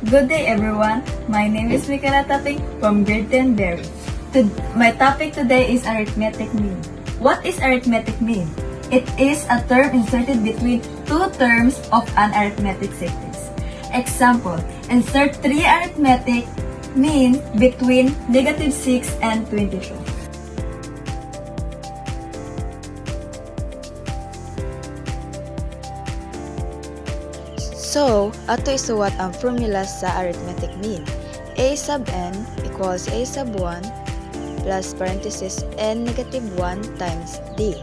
Good day everyone, my name is Michaela Taping from grade 10 Berry. My topic today is arithmetic mean. What is arithmetic mean? It is a term inserted between two terms of an arithmetic sequence. Example, insert 3 arithmetic mean between -6 and 22. So, ato isuwat ang formula sa arithmetic mean. A sub n equals A sub 1 plus parenthesis n negative 1 times d.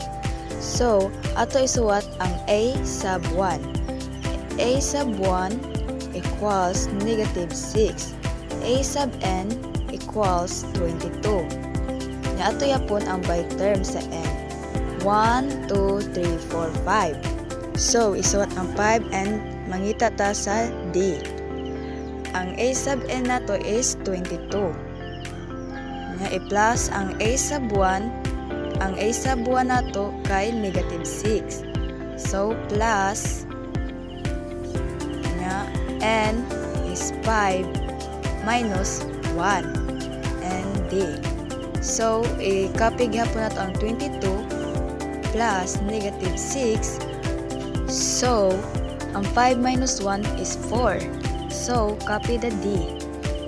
So, ato isuwat ang A sub 1. A sub 1 equals negative 6. A sub n equals 22. Nga ato yapon ang by term sa n. 1, 2, 3, 4, 5. So, isuwat ang 5 and mangita ta sa D. Ang A sub n nato is 22. Nga i-plus ang A sub 1, ang A sub 1 nato kay negative 6. So, plus nga n is 5 minus 1 and D. So, i-copy gihapon nato ang 22 plus negative 6. So, ang 5 minus 1 is 4. So, copy the D.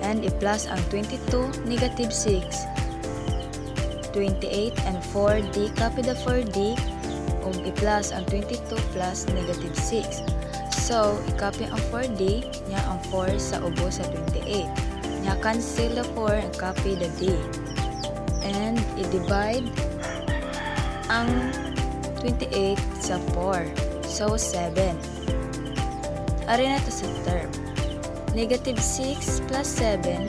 And i-plus ang 22, negative 6, 28, and 4D. Copy the 4D. O i-plus ang 22 plus negative 6. So, i-copy ang 4D. Nya ang 4 sa ubo sa 28. Nya cancel the 4 and copy the D. And i-divide ang 28 sa 4. So, 7. Ari na ito sa term. Negative 6 plus 7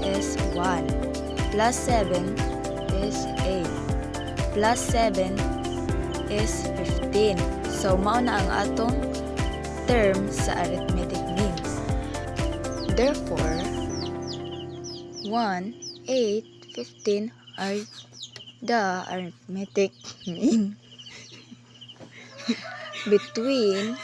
is 1. Plus 7 is 8. Plus 7 is 15. So, mauna ang atong term sa arithmetic means. Therefore, 1, 8, 15 are the arithmetic mean between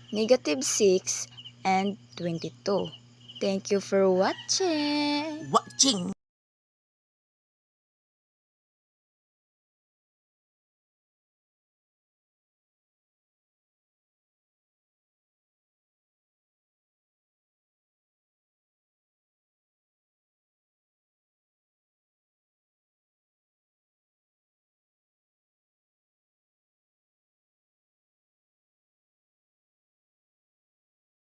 negative 6 and 22. Thank you for watching.